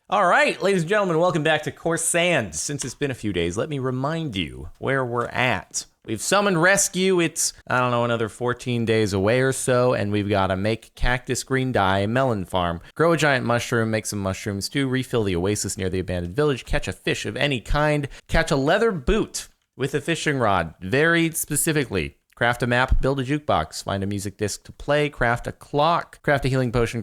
All right, ladies and gentlemen, welcome back to Coarse Sand. Since it's been a few days, let me remind you where we're at. We've summoned rescue. It's, I don't know, another 14 days away or so, and we've got to make cactus green dye, melon farm, grow a giant mushroom, make some mushroom stew, refill the oasis near the abandoned village, catch a fish of any kind, catch a leather boot with a fishing rod, very specifically. Craft a map, build a jukebox, find a music disc to play, craft a clock, craft a healing potion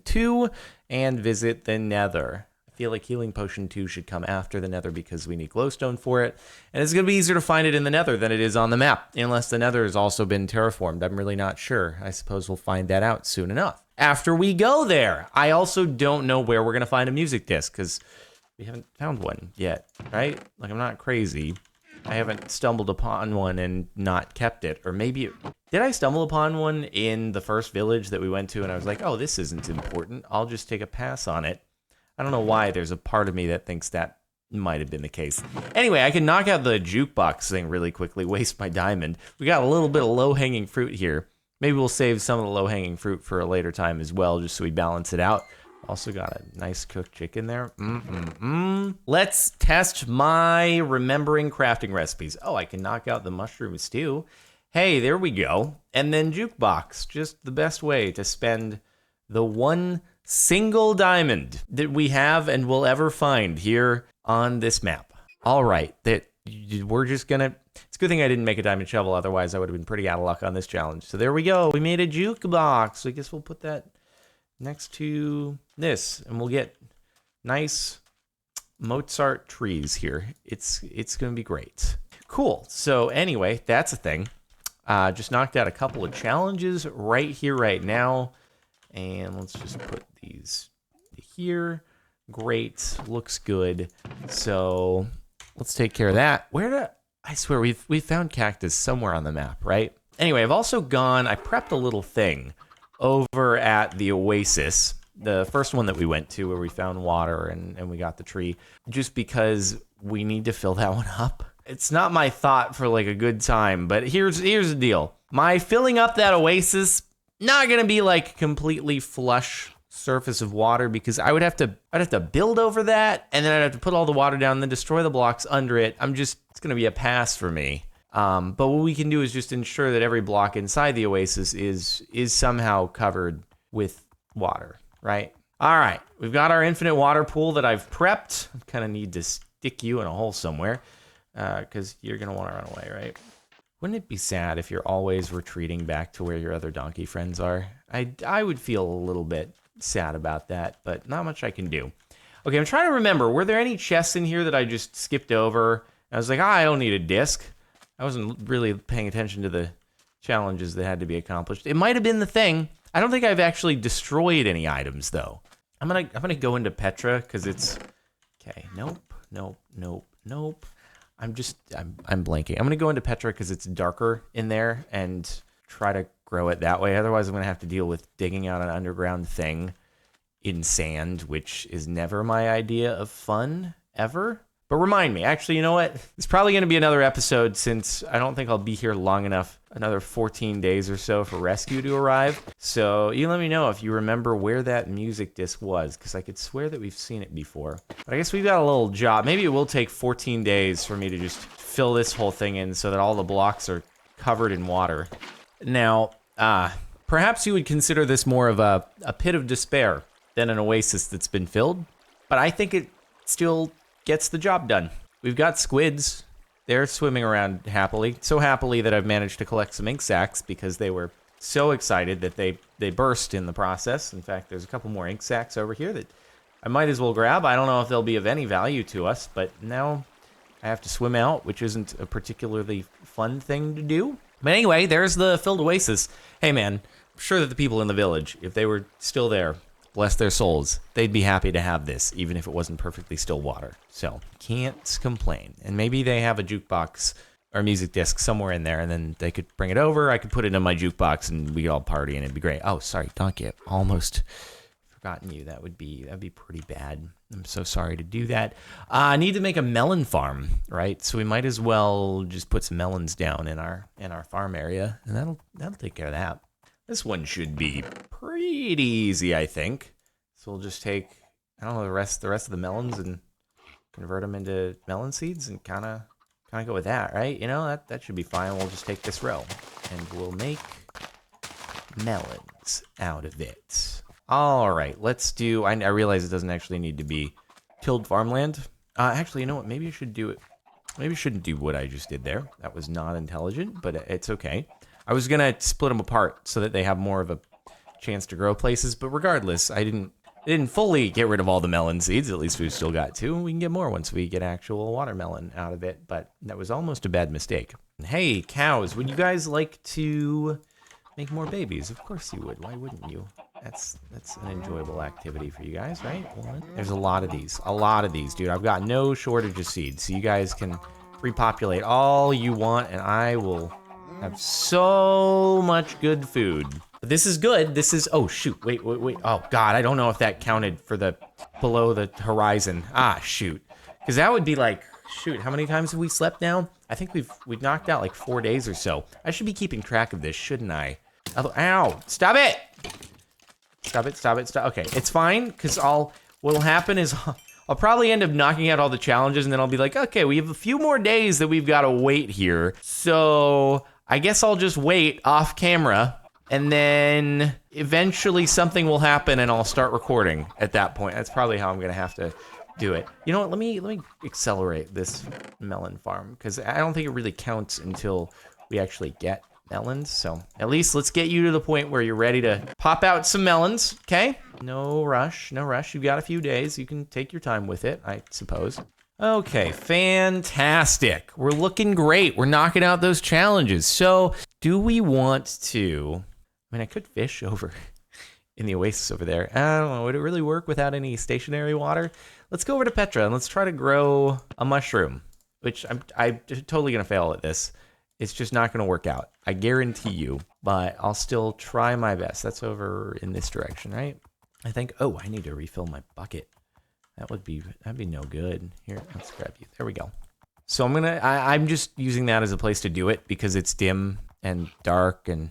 2, and visit the Nether. I feel like healing potion 2 should come after the Nether because we need glowstone for it. And it's going to be easier to find it in the Nether than it is on the map, unless the Nether has also been terraformed. I'm really not sure. I suppose we'll find that out soon enough. After we go there, I also don't know where we're going to find a music disc because we haven't found one yet, right? Like, I'm not crazy. I haven't stumbled upon one and not kept it. Or maybe, did I stumble upon one in the first village that we went to and I was like, oh, this isn't important. I'll just take a pass on it. I don't know why. There's a part of me that thinks that might have been the case. Anyway, I can knock out the jukebox thing really quickly, waste my diamond. We got a little bit of low-hanging fruit here. Maybe we'll save some of the low-hanging fruit for a later time as well, just so we balance it out. Also got a nice cooked chicken there. Let's test my remembering crafting recipes. Oh, I can knock out the mushroom stew. Hey, there we go. And then jukebox. Just the best way to spend the one single diamond that we have and will ever find here on this map. All right, we're just gonna... It's a good thing I didn't make a diamond shovel, otherwise I would have been pretty out of luck on this challenge. So there we go. We made a jukebox. I guess we'll put that next to this, and we'll get nice Mozart trees here. It's gonna be great. Cool. So anyway, that's a thing. Just knocked out a couple of challenges right here, right now, and let's just put these here. Great, looks good. So let's take care of that. I swear we found cactus somewhere on the map, right? Anyway, I've also gone. I prepped a little thing over at the oasis, the first one that we went to where we found water and we got the tree, just because we need to fill that one up. It's not my thought for like a good time, but here's the deal. My filling up that oasis, not gonna be like completely flush surface of water because I'd have to build over that, and then I'd have to put all the water down and then destroy the blocks under it. It's gonna be a pass for me. But what we can do is just ensure that every block inside the oasis is somehow covered with water, right? All right, we've got our infinite water pool that I've prepped. I kind of need to stick you in a hole somewhere because you're going to want to run away, right? Wouldn't it be sad if you're always retreating back to where your other donkey friends are? I would feel a little bit sad about that, but not much I can do. Okay, I'm trying to remember. Were there any chests in here that I just skipped over? I was like, I don't need a disc. I wasn't really paying attention to the challenges that had to be accomplished. It might have been the thing. I don't think I've actually destroyed any items though. I'm gonna go into Petra because it's okay. Nope. I'm blanking. I'm gonna go into Petra because it's darker in there and try to grow it that way. Otherwise, I'm gonna have to deal with digging out an underground thing in sand, which is never my idea of fun ever. But remind me, actually, you know what? It's probably going to be another episode since I don't think I'll be here long enough, another 14 days or so for rescue to arrive. So you let me know if you remember where that music disc was, because I could swear that we've seen it before. But I guess we've got a little job. Maybe it will take 14 days for me to just fill this whole thing in so that all the blocks are covered in water. Now, perhaps you would consider this more of a pit of despair than an oasis that's been filled, but I think it still gets the job done. We've got squids. They're swimming around happily. So happily that I've managed to collect some ink sacs because they were so excited that they burst in the process. In fact, there's a couple more ink sacs over here that I might as well grab. I don't know if they'll be of any value to us, but now I have to swim out, which isn't a particularly fun thing to do. But anyway, there's the filled oasis. Hey man, I'm sure that the people in the village, if they were still there, bless their souls, they'd be happy to have this, even if it wasn't perfectly still water. So, can't complain. And maybe they have a jukebox or music disc somewhere in there, and then they could bring it over. I could put it in my jukebox, and we could all party, and it'd be great. Oh, sorry, Donkey, almost forgotten you. That'd be pretty bad. I'm so sorry to do that. I need to make a melon farm, right? So we might as well just put some melons down in our farm area, and that'll take care of that. This one should be pretty easy, I think. So we'll just take I don't know, the rest of the melons and convert them into melon seeds and kind of go with that, right? You know, that should be fine. We'll just take this row and we'll make melons out of it. All right, let's do, I realize it doesn't actually need to be tilled farmland. Actually, you know what? Maybe I should do it. Maybe I shouldn't do what I just did there. That was not intelligent, but it's okay. I was going to split them apart so that they have more of a chance to grow places, but regardless, I didn't fully get rid of all the melon seeds. At least we've still got two, and we can get more once we get actual watermelon out of it, but that was almost a bad mistake. Hey, cows, would you guys like to make more babies? Of course you would. Why wouldn't you? That's an enjoyable activity for you guys, right? There's a lot of these, dude. I've got no shortage of seeds, so you guys can repopulate all you want, and I will have so much good food. But this is good. This is, oh shoot, wait. Oh God, I don't know if that counted for the below the horizon. Ah, shoot. Because that would be like, shoot, how many times have we slept now? I think we've knocked out like 4 days or so. I should be keeping track of this, shouldn't I? Ow, stop it! Stop it. Okay, it's fine, because what'll happen is I'll probably end up knocking out all the challenges, and then I'll be like, okay, we have a few more days that we've got to wait here. So I guess I'll just wait off camera, and then eventually something will happen, and I'll start recording at that point. That's probably how I'm going to have to do it. You know what? Let me accelerate this melon farm, because I don't think it really counts until we actually get melons. So at least let's get you to the point where you're ready to pop out some melons, okay? No rush. You've got a few days. You can take your time with it, I suppose. Okay, fantastic. We're looking great. We're knocking out those challenges. So do we want to, I mean, I could fish over in the oasis over there. I don't know, would it really work without any stationary water? Let's go over to Petra and let's try to grow a mushroom, which I'm totally gonna fail at this. It's just not going to work out. I guarantee you, but I'll still try my best. That's over in this direction, right? I think, oh, I need to refill my bucket. That'd be no good. Here, let's grab you. There we go. So I'm just using that as a place to do it because it's dim and dark and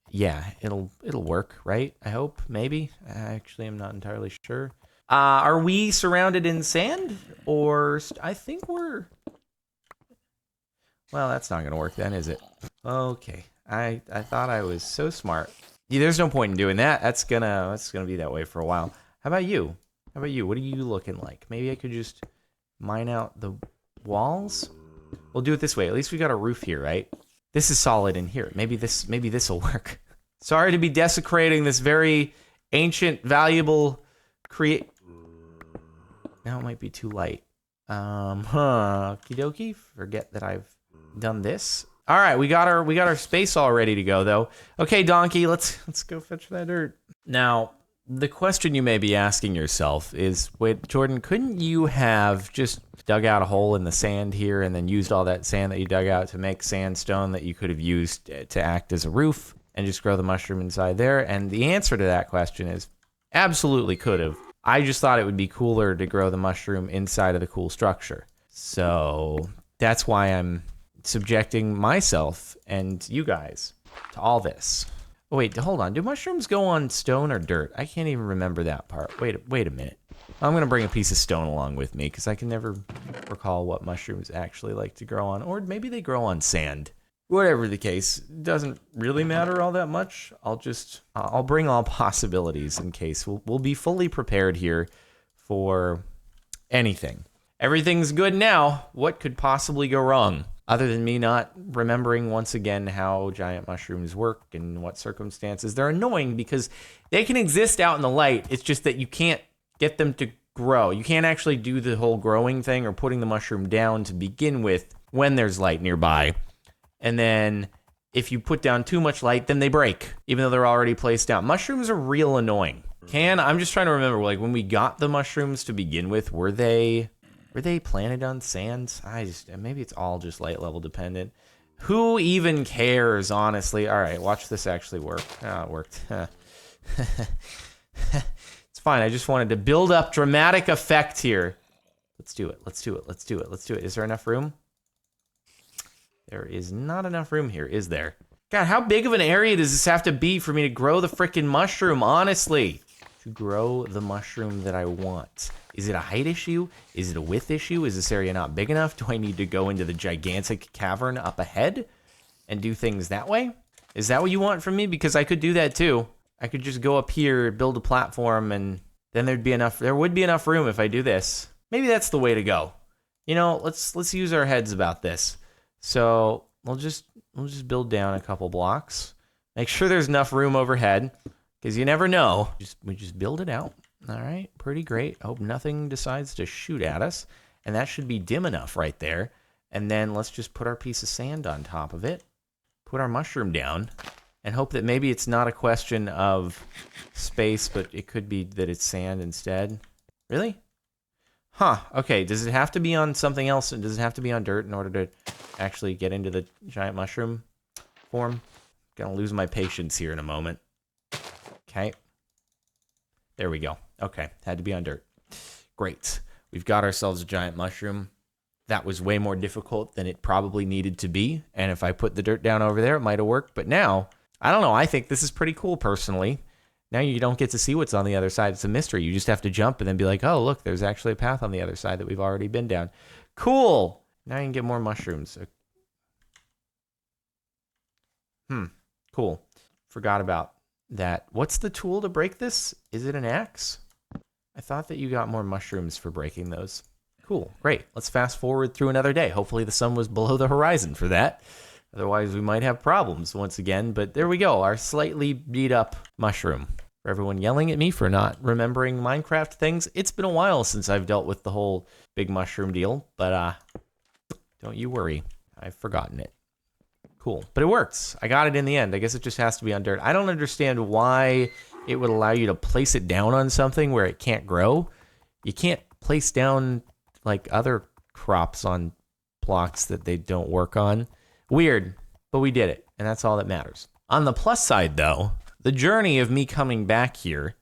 yeah, it'll work, right? I hope, maybe. Actually, I'm not entirely sure. Are we surrounded in sand or I think we're, well, that's not gonna work then, is it? Okay, I thought I was so smart. Yeah, there's no point in doing that. That's gonna be that way for a while. How about you? What are you looking like? Maybe I could just mine out the walls. We'll do it this way. At least we got a roof here, right? This is solid in here. Maybe this will work. Sorry to be desecrating this very ancient, valuable Now it might be too light. Okie dokie. Forget that I've done this. All right, we got our space all ready to go though. Okay, donkey, let's go fetch that dirt. Now, the question you may be asking yourself is, wait, Jordan, couldn't you have just dug out a hole in the sand here and then used all that sand that you dug out to make sandstone that you could have used to act as a roof and just grow the mushroom inside there? And the answer to that question is absolutely could have. I just thought it would be cooler to grow the mushroom inside of the cool structure. So that's why I'm subjecting myself and you guys to all this. Oh, wait, hold on. Do mushrooms go on stone or dirt? I can't even remember that part. Wait a minute. I'm going to bring a piece of stone along with me because I can never recall what mushrooms actually like to grow on. Or maybe they grow on sand. Whatever the case, it doesn't really matter all that much. I'll bring all possibilities in case. We'll be fully prepared here for anything. Everything's good now. What could possibly go wrong? Other than me not remembering once again how giant mushrooms work and what circumstances. They're annoying because they can exist out in the light. It's just that you can't get them to grow. You can't actually do the whole growing thing or putting the mushroom down to begin with when there's light nearby. And then if you put down too much light, then they break, even though they're already placed down. Mushrooms are real annoying. I'm just trying to remember, like when we got the mushrooms to begin with, were they planted on sand? Maybe it's all just light level dependent. Who even cares, honestly? All right, watch this actually work. Oh, it worked. It's fine. I just wanted to build up dramatic effect here. Let's do it. Is there enough room? There is not enough room here, is there? God, how big of an area does this have to be for me to grow the frickin' mushroom, honestly? to grow the mushroom that I want. Is it a height issue? Is it a width issue? Is this area not big enough? Do I need to go into the gigantic cavern up ahead and do things that way? Is that what you want from me? Because I could do that too. I could just go up here, build a platform, and then there would be enough room if I do this. Maybe that's the way to go. You know, let's use our heads about this. So we'll just build down a couple blocks. Make sure there's enough room overhead, because you never know. We just build it out. All right, pretty great. Hope nothing decides to shoot at us. And that should be dim enough right there. And then let's just put our piece of sand on top of it. Put our mushroom down. And hope that maybe it's not a question of space, but it could be that it's sand instead. Really? Huh, okay. Does it have to be on something else? Does it have to be on dirt in order to actually get into the giant mushroom form? Gonna lose my patience here in a moment. Okay. There we go. Okay, had to be on dirt. Great. We've got ourselves a giant mushroom. That was way more difficult than it probably needed to be. And if I put the dirt down over there, it might have worked. But now, I don't know. I think this is pretty cool, personally. Now you don't get to see what's on the other side. It's a mystery. You just have to jump and then be like, oh, look, there's actually a path on the other side that we've already been down. Cool. Now you can get more mushrooms. Cool. Forgot about that. What's the tool to break this? Is it an axe? I thought that you got more mushrooms for breaking those. Cool. Great. Let's fast forward through another day. Hopefully the sun was below the horizon for that. Otherwise, we might have problems once again. But there we go. Our slightly beat up mushroom. For everyone yelling at me for not remembering Minecraft things, it's been a while since I've dealt with the whole big mushroom deal. But don't you worry. I've forgotten it. Cool. But it works. I got it in the end. I guess it just has to be on dirt. I don't understand why it would allow you to place it down on something where it can't grow. You can't place down like other crops on blocks that they don't work on. Weird, but we did it, and that's all that matters. On the plus side, though, the journey of me coming back here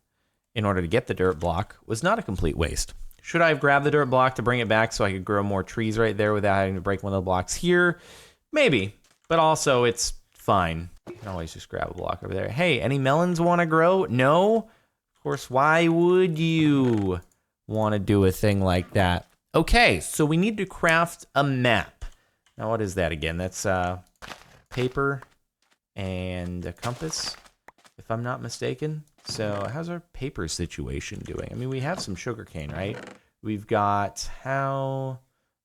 in order to get the dirt block was not a complete waste. Should I have grabbed the dirt block to bring it back so I could grow more trees right there without having to break one of the blocks here? Maybe. But also, it's fine. You can always just grab a block over there. Hey, any melons want to grow? No? Of course, why would you want to do a thing like that? Okay, so we need to craft a map. Now, what is that again? That's paper and a compass, if I'm not mistaken. So how's our paper situation doing? I mean, we have some sugarcane, right? We've got how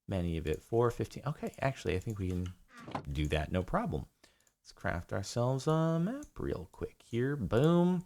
many of it? 4, 15. Okay, actually, I think we can do that, no problem. Let's craft ourselves a map real quick here. Boom.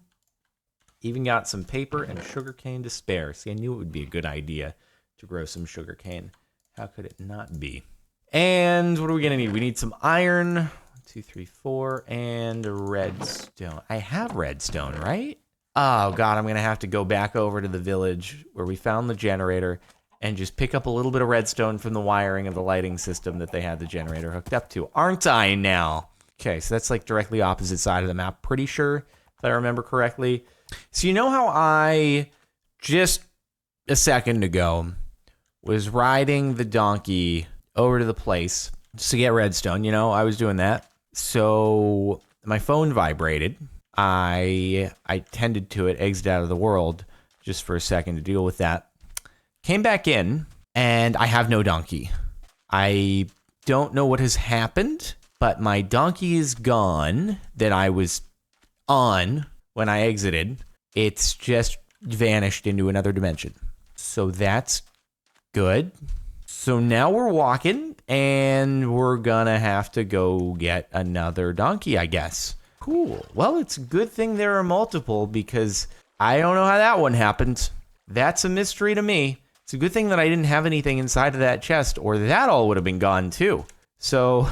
Even got some paper and sugarcane to spare. See, I knew it would be a good idea to grow some sugarcane. How could it not be? And what are we gonna need? We need some iron. 1, 2, 3, 4, and redstone. I have redstone, right? Oh god, I'm gonna have to go back over to the village where we found the generator and just pick up a little bit of redstone from the wiring of the lighting system that they had the generator hooked up to. Aren't I now? Okay, so that's like directly opposite side of the map, pretty sure, if I remember correctly. So you know how I, just a second ago, was riding the donkey over to the place to get redstone, you know, I was doing that. So my phone vibrated. I tended to it, exited out of the world just for a second to deal with that. Came back in, and I have no donkey. I don't know what has happened, but my donkey is gone that I was on when I exited. It's just vanished into another dimension. So that's good. So now we're walking, and we're gonna have to go get another donkey, I guess. Cool. Well, it's a good thing there are multiple, because I don't know how that one happened. That's a mystery to me. It's a good thing that I didn't have anything inside of that chest, or that all would have been gone too. So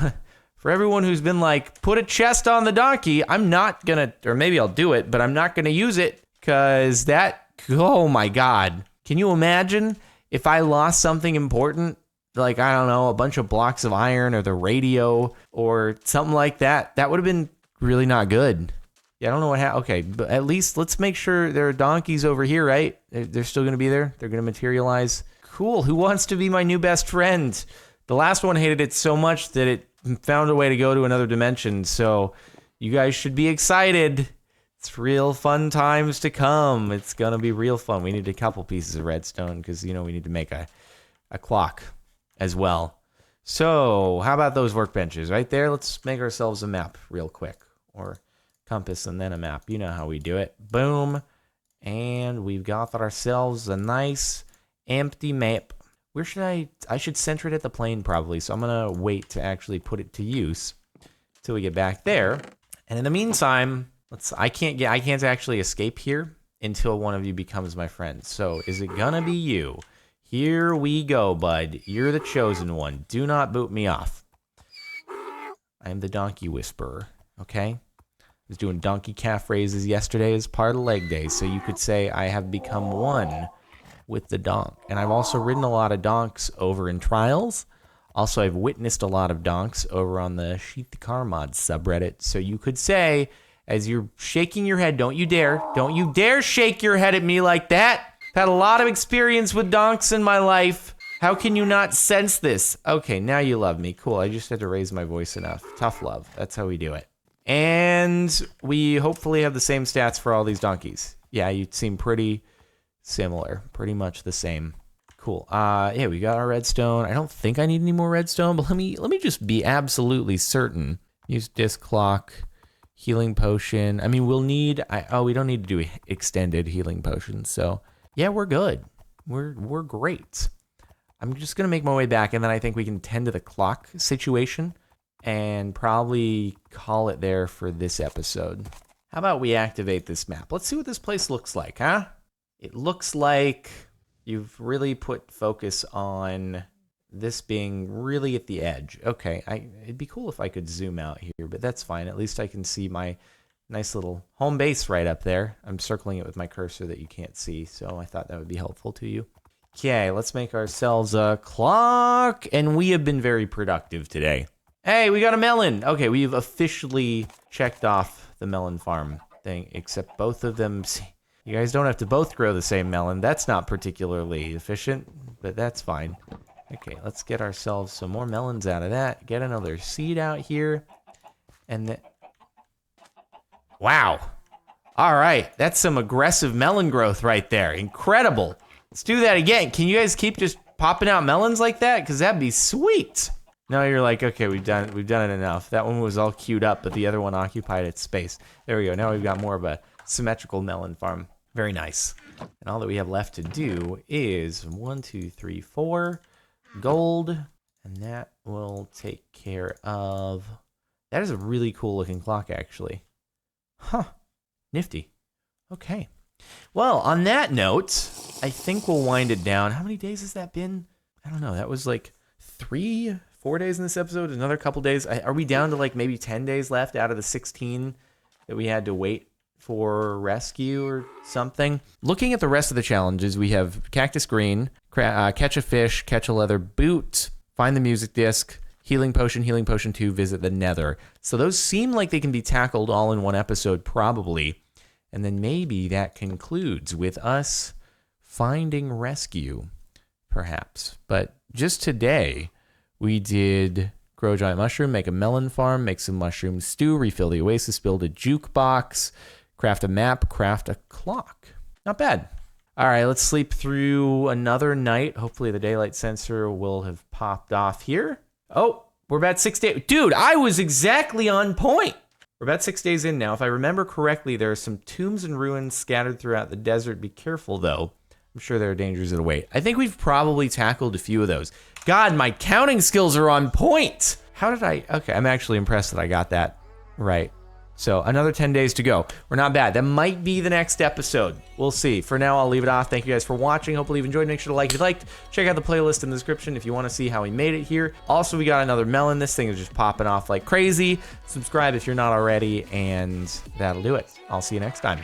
for everyone who's been like, put a chest on the donkey, I'm not gonna, or maybe I'll do it, but I'm not gonna use it, because that, oh my god. Can you imagine if I lost something important, like, I don't know, a bunch of blocks of iron or the radio or something like that? That would have been really not good. Yeah, I don't know what happened. Okay, but at least let's make sure there are donkeys over here, right? They're still going to be there. They're going to materialize. Cool. Who wants to be my new best friend? The last one hated it so much that it found a way to go to another dimension. So you guys should be excited. It's real fun times to come. It's gonna be real fun. We need a couple pieces of redstone because, you know, we need to make a clock as well. So how about those workbenches right there? Let's make ourselves a map real quick, or compass and then a map. You know how we do it. Boom. And we've got ourselves a nice empty map. Where should I should center it at the plane probably. So I'm gonna wait to actually put it to use till we get back there. And in the meantime, I can't actually escape here until one of you becomes my friend. So is it gonna be you? Here we go, bud. You're the chosen one. Do not boot me off. I am the donkey whisperer, okay? I was doing donkey calf raises yesterday as part of leg day, so you could say I have become one with the donk. And I've also ridden a lot of donks over in Trials. Also, I've witnessed a lot of donks over on the Sheet the Car Mod subreddit. So you could say, as you're shaking your head, don't you dare shake your head at me like that. I've had a lot of experience with donks in my life. How can you not sense this? Okay, now you love me. Cool, I just had to raise my voice enough. Tough love, that's how we do it. And we hopefully have the same stats for all these donkeys. Yeah, you seem pretty similar, pretty much the same. Cool, yeah, we got our redstone. I don't think I need any more redstone, but let me just be absolutely certain. Use disc clock. Healing potion. I mean, we'll need, we don't need to do extended healing potions, so yeah, we're good. We're great. I'm just gonna make my way back, and then I think we can tend to the clock situation and probably call it there for this episode. How about we activate this map? Let's see what this place looks like, huh? It looks like you've really put focus on this being really at the edge. Okay, it'd be cool if I could zoom out here, but that's fine. At least I can see my nice little home base right up there. I'm circling it with my cursor that you can't see, so I thought that would be helpful to you. Okay, let's make ourselves a clock, and we have been very productive today. Hey, we got a melon. Okay, we've officially checked off the melon farm thing, except both of them. You guys don't have to both grow the same melon. That's not particularly efficient, but that's fine. Okay, let's get ourselves some more melons out of that. Get another seed out here. And then... Wow. All right, that's some aggressive melon growth right there. Incredible. Let's do that again. Can you guys keep just popping out melons like that? Because that'd be sweet. No, you're like, okay, we've done it enough. That one was all queued up, but the other one occupied its space. There we go. Now we've got more of a symmetrical melon farm. Very nice. And all that we have left to do is 1, 2, 3, 4 gold, and that will take care of... That is a really cool looking clock, actually. Huh. Nifty. Okay. Well, on that note, I think we'll wind it down. How many days has that been? I don't know. That was like 3, 4 days in this episode. Another couple days. Are we down to like maybe 10 days left out of the 16 that we had to wait for rescue or something? Looking at the rest of the challenges, we have Cactus Green, catch a fish, catch a leather boot, find the music disc, Healing Potion 2, visit the Nether. So those seem like they can be tackled all in one episode, probably. And then maybe that concludes with us finding rescue, perhaps. But just today, we did grow a giant mushroom, make a melon farm, make some mushroom stew, refill the oasis, build a jukebox, craft a map, craft a clock. Not bad. All right, let's sleep through another night. Hopefully the daylight sensor will have popped off here. Oh, we're about 6 days. Dude, I was exactly on point. We're about 6 days in now. If I remember correctly, there are some tombs and ruins scattered throughout the desert. Be careful, though. I'm sure there are dangers that await. I think we've probably tackled a few of those. God, my counting skills are on point. How did I... Okay, I'm actually impressed that I got that right. So another 10 days to go. We're not bad. That might be the next episode. We'll see. For now, I'll leave it off. Thank you guys for watching. Hopefully you've enjoyed. Make sure to like if you liked. Check out the playlist in the description if you want to see how we made it here. Also, we got another melon. This thing is just popping off like crazy. Subscribe if you're not already, and that'll do it. I'll see you next time.